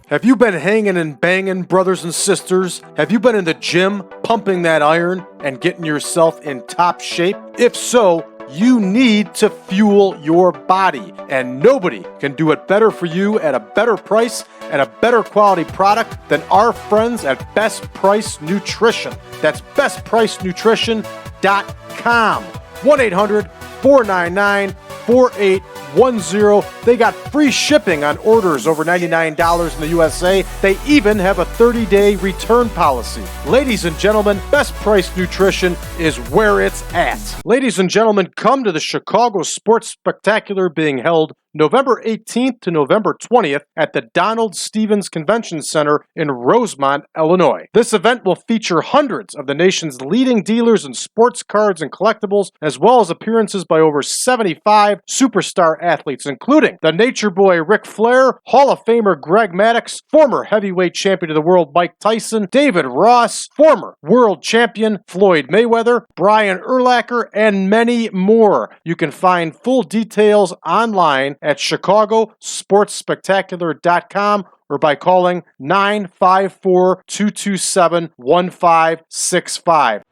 Have you been hanging and banging, brothers and sisters? Have you been in the gym, pumping that iron, and getting yourself in top shape? If so, you need to fuel your body, and nobody can do it better for you at a better price and a better quality product than our friends at Best Price Nutrition. That's bestpricenutrition.com. 1-800-499-4810. They got free shipping on orders over $99 in the USA. They even have a 30-day return policy. Ladies and gentlemen, Best Price Nutrition is where it's at. Ladies and gentlemen, come to the Chicago Sports Spectacular being held November 18th to November 20th at the Donald Stevens Convention Center in Rosemont, Illinois. This event will feature hundreds of the nation's leading dealers in sports cards and collectibles, as well as appearances by over 75 superstar athletes, including the Nature Boy Ric Flair, Hall of Famer Greg Maddux, former heavyweight champion of the world Mike Tyson, David Ross, former world champion Floyd Mayweather, Brian Urlacher, and many more. You can find full details online at chicagosportsspectacular.com or by calling 954-227-1565.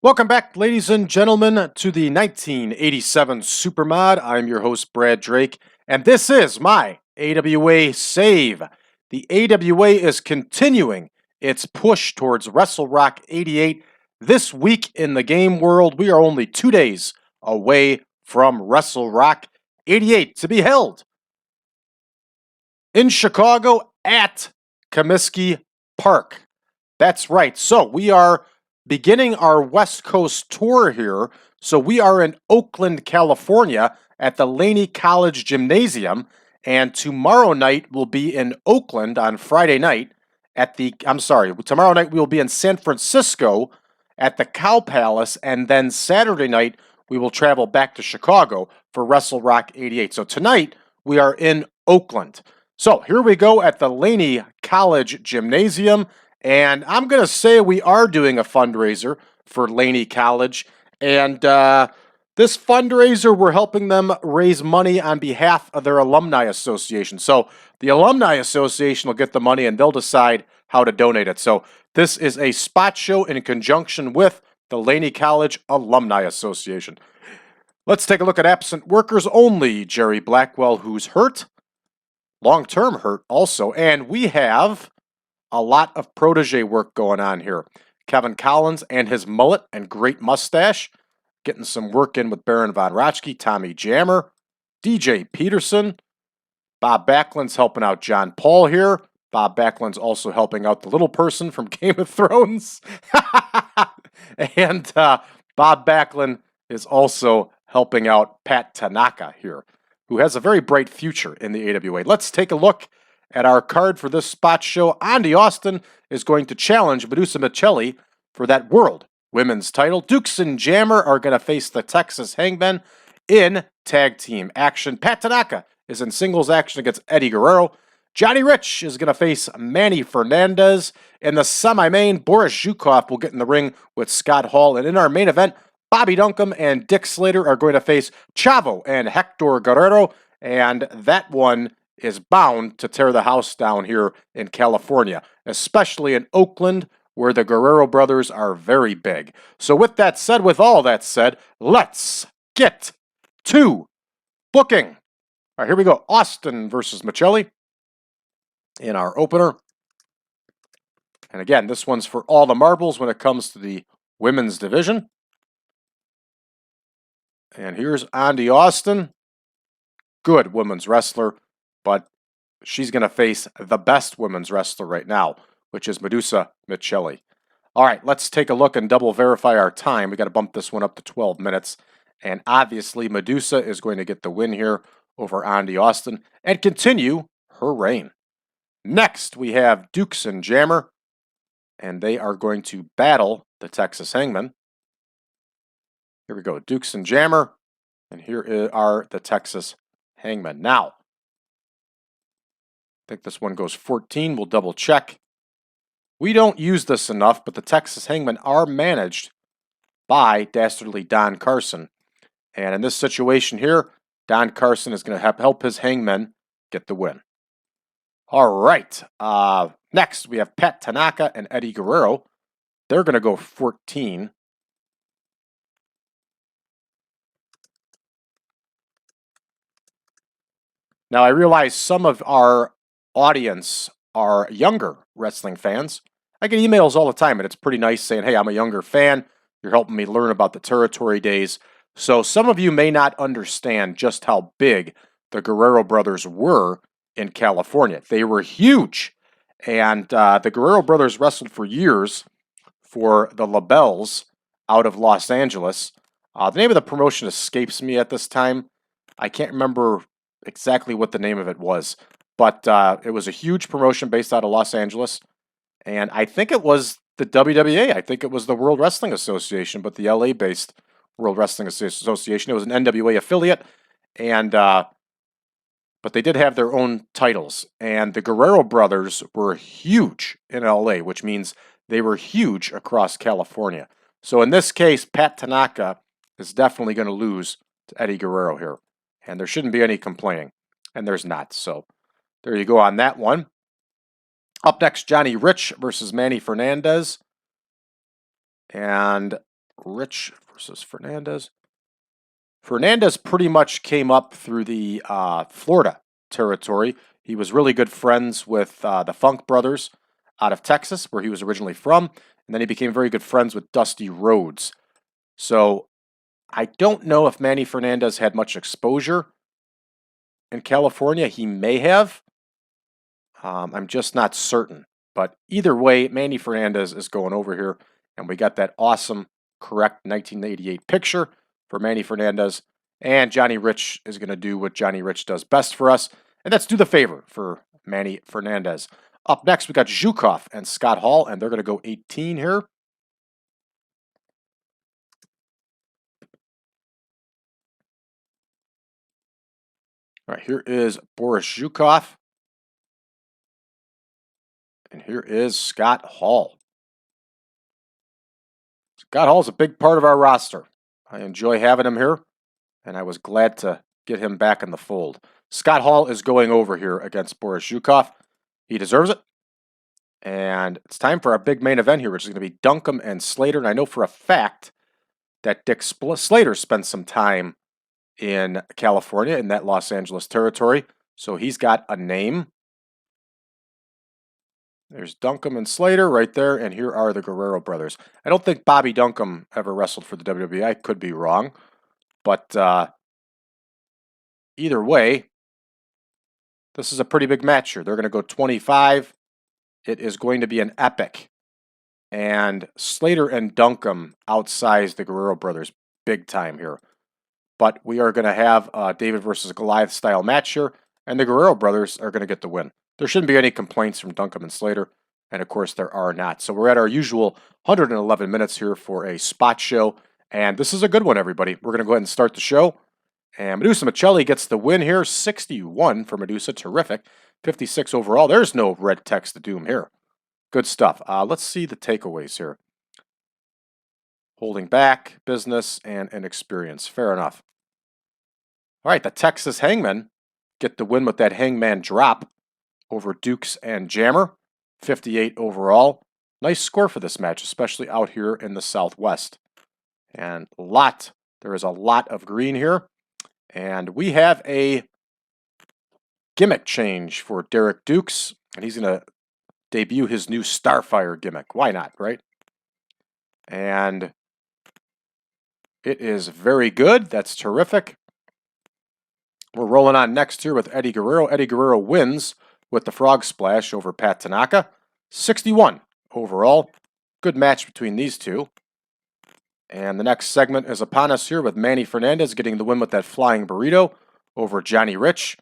Welcome back, ladies and gentlemen, to the 1987 Supermod. I'm your host, Brad Drake, and this is my AWA Save. The AWA is continuing its push towards Wrestle Rock 88. This week in the game world, we are only 2 days away from Wrestle Rock 88 to be held in Chicago at Comiskey Park. That's right. So we are beginning our West Coast tour here. So we are in Oakland, California at the Laney College Gymnasium, and tomorrow night we'll be in Oakland on Friday night tomorrow night we will be in San Francisco at the Cow Palace, and then Saturday night we will travel back to Chicago for Wrestle Rock 88. So tonight we are in Oakland. So here we go at the Laney College Gymnasium. And I'm going to say we are doing a fundraiser for Laney College. And this fundraiser, we're helping them raise money on behalf of their Alumni Association. So the Alumni Association will get the money and they'll decide how to donate it. So this is a spot show in conjunction with the Laney College Alumni Association. Let's take a look at absent workers only. Jerry Blackwell, who's hurt. Long-term hurt also. And we have a lot of protege work going on here. Kevin Collins and his mullet and great mustache, getting some work in with Baron Von Raschke, Tommy Jammer, DJ Peterson. Bob Backlund's helping out John Paul here. Bob Backlund's also helping out the little person from Game of Thrones. And Bob Backlund is also helping out Pat Tanaka here, who has a very bright future in the AWA. Let's take a look at our card for this spot show. Ondy Austin is going to challenge Madusa Miceli for that World Women's title. Dukes and Jammer are going to face the Texas Hangmen in tag team action. Pat Tanaka is in singles action against Eddie Guerrero. Johnny Rich is going to face Manny Fernandez. In the semi-main, Boris Zhukov will get in the ring with Scott Hall. And in our main event, Bobby Duncum and Dick Slater are going to face Chavo and Hector Guerrero. And that one is bound to tear the house down here in California, especially in Oakland, where the Guerrero brothers are very big. So with all that said, let's get to booking. All right, here we go. Austin versus Miceli in our opener. And again, this one's for all the marbles when it comes to the women's division. And here's Ondy Austin. Good women's wrestler. But she's going to face the best women's wrestler right now, which is Madusa Miceli. All right, let's take a look and double verify our time. We got to bump this one up to 12 minutes. And obviously, Madusa is going to get the win here over Ondy Austin and continue her reign. Next, we have Dukes and Jammer, and they are going to battle the Texas Hangmen. Here we go, Dukes and Jammer. And here are the Texas Hangmen. Now, I think this one goes 14. We'll double check. We don't use this enough, but the Texas Hangmen are managed by dastardly Don Carson. And in this situation here, Don Carson is going to help his Hangmen get the win. All right. Next, we have Pat Tanaka and Eddie Guerrero. They're going to go 14. Now, I realize some of our audience are younger wrestling fans. I get emails all the time, and it's pretty nice saying, hey, I'm a younger fan. You're helping me learn about the territory days. So some of you may not understand just how big the Guerrero brothers were in California. They were huge. And the Guerrero brothers wrestled for years for the LaBelles out of Los Angeles. The name of the promotion escapes me at this time. I can't remember exactly what the name of it was, but it was a huge promotion based out of Los Angeles. And I think it was the WWA. I think it was the World Wrestling Association, but the LA-based World Wrestling Association. It was an NWA affiliate, and but they did have their own titles. And the Guerrero brothers were huge in LA, which means they were huge across California. So in this case, Pat Tanaka is definitely going to lose to Eddie Guerrero here. And there shouldn't be any complaining. And there's not. So there you go on that one. Up next, Johnny Rich versus Manny Fernandez. And Rich versus Fernandez. Fernandez pretty much came up through the Florida territory. He was really good friends with the Funk brothers out of Texas, where he was originally from. And then he became very good friends with Dusty Rhodes. So I don't know if Manny Fernandez had much exposure in California. He may have. I'm just not certain. But either way, Manny Fernandez is going over here. And we got that awesome, correct 1988 picture for Manny Fernandez. And Johnny Rich is going to do what Johnny Rich does best for us. And that's do the favor for Manny Fernandez. Up next, we got Zhukov and Scott Hall. And they're going to go 18 here. All right, here is Boris Zhukov. And here is Scott Hall. Scott Hall is a big part of our roster. I enjoy having him here, and I was glad to get him back in the fold. Scott Hall is going over here against Boris Zhukov. He deserves it. And it's time for our big main event here, which is going to be DUNCUM and Slater. And I know for a fact that Dick Slater spent some time in California, in that Los Angeles territory. So he's got a name. There's DUNCUM and Slater right there, and here are the Guerrero brothers. I don't think Bobby DUNCUM ever wrestled for the WWE. I could be wrong. But either way, this is a pretty big match here. They're going to go 25. It is going to be an epic. And Slater and DUNCUM outsize the Guerrero brothers big time here. But we are going to have a David versus Goliath style match here, and the Guerrero brothers are going to get the win. There shouldn't be any complaints from DUNCUM and Slater, and of course there are not. So we're at our usual 111 minutes here for a spot show, and this is a good one, everybody. We're going to go ahead and start the show. And Madusa Miceli gets the win here, 61 for Madusa, terrific. 56 overall. There's no red text to doom here. Good stuff. Let's see the takeaways here. Holding back, business, and inexperience. Fair enough. All right, the Texas Hangmen get the win with that Hangman drop over Dukes and Jammer. 58 overall. Nice score for this match, especially out here in the Southwest. And there is a lot of green here. And we have a gimmick change for Derek Dukes. And he's going to debut his new Starfire gimmick. Why not, right? And it is very good. That's terrific. We're rolling on next here with Eddie Guerrero. Eddie Guerrero wins with the Frog Splash over Pat Tanaka. 61 overall. Good match between these two. And the next segment is upon us here with Manny Fernandez getting the win with that Flying Burrito over Johnny Rich.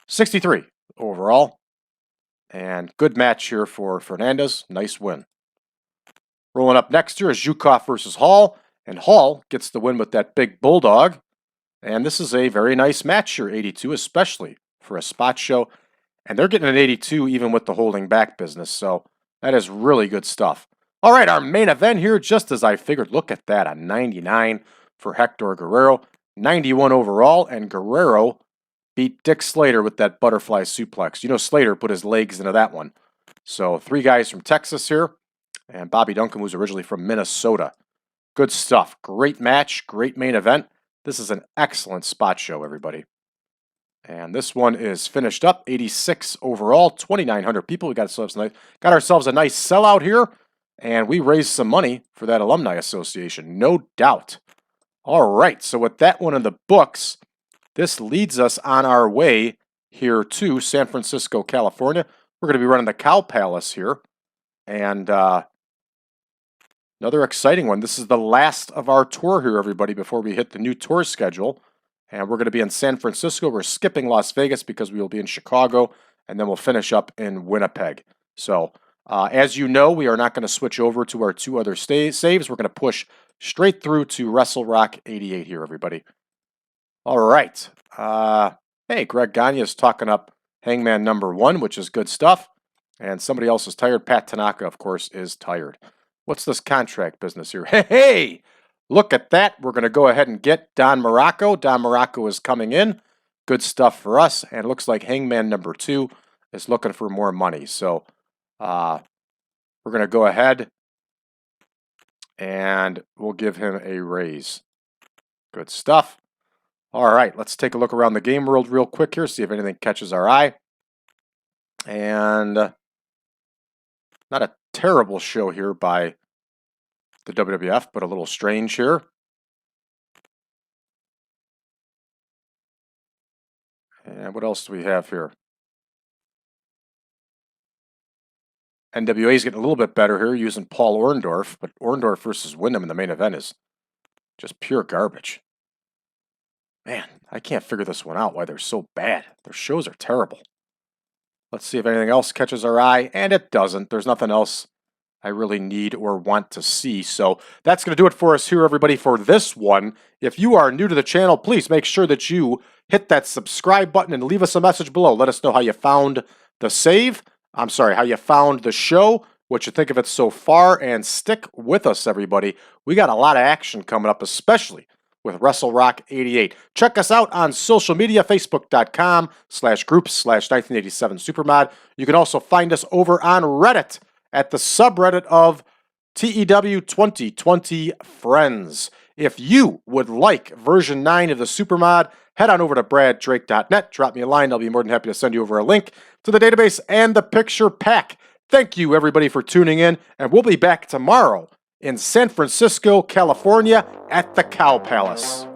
63 overall. And good match here for Fernandez. Nice win. Rolling up next here is Zhukov versus Hall. And Hall gets the win with that big bulldog. And this is a very nice match here, 82, especially for a spot show. And they're getting an 82 even with the holding back business. So that is really good stuff. All right, our main event here, just as I figured. Look at that, a 99 for Hector Guerrero, 91 overall. And Guerrero beat Dick Slater with that butterfly suplex. You know, Slater put his legs into that one. So 3 guys from Texas here. And Bobby DUNCUM, who's originally from Minnesota. Good stuff. Great match. Great main event. This is an excellent spot show, everybody. And this one is finished up. 86 overall. 2,900 people. We got ourselves a nice sellout here. And we raised some money for that alumni association. No doubt. All right. So with that one in the books, this leads us on our way here to San Francisco, California. We're going to be running the Cow Palace here. And another exciting one. This is the last of our tour here, everybody, before we hit the new tour schedule. And we're going to be in San Francisco. We're skipping Las Vegas because we will be in Chicago. And then we'll finish up in Winnipeg. So, as you know, we are not going to switch over to our 2 other saves. We're going to push straight through to Wrestle Rock 88 here, everybody. All right. Hey, Greg Gagne is talking up Hangman #1, which is good stuff. And somebody else is tired. Pat Tanaka, of course, is tired. What's this contract business here? Hey, look at that. We're going to go ahead and get Don Morocco. Don Morocco is coming in. Good stuff for us. And it looks like Hangman #2 is looking for more money. So we're going to go ahead and we'll give him a raise. Good stuff. All right, let's take a look around the game world real quick here, see if anything catches our eye. And not a terrible show here by the WWF, but a little strange here. And what else do we have here? NWA is getting a little bit better here using Paul Orndorff, but Orndorff versus Wyndham in the main event is just pure garbage. Man, I can't figure this one out, why they're so bad. Their shows are terrible. Let's see if anything else catches our eye, and it doesn't. There's nothing else I really need or want to see. So that's going to do it for us here, everybody, for this one. If you are new to the channel, please make sure that you hit that subscribe button and leave us a message below. Let us know how you found the save. I'm sorry, how you found the show, what you think of it so far, and stick with us, everybody. We got a lot of action coming up, especially with Wrestle Rock 88. Check us out on social media, facebook.com/groups/1987supermod. You can also find us over on Reddit at the subreddit of TEW 2020 Friends. If you would like version 9 of the Supermod, head on over to braddrake.net. Drop me a line. I'll be more than happy to send you over a link to the database and the picture pack. Thank you, everybody, for tuning in, and we'll be back tomorrow in San Francisco, California at the Cow Palace.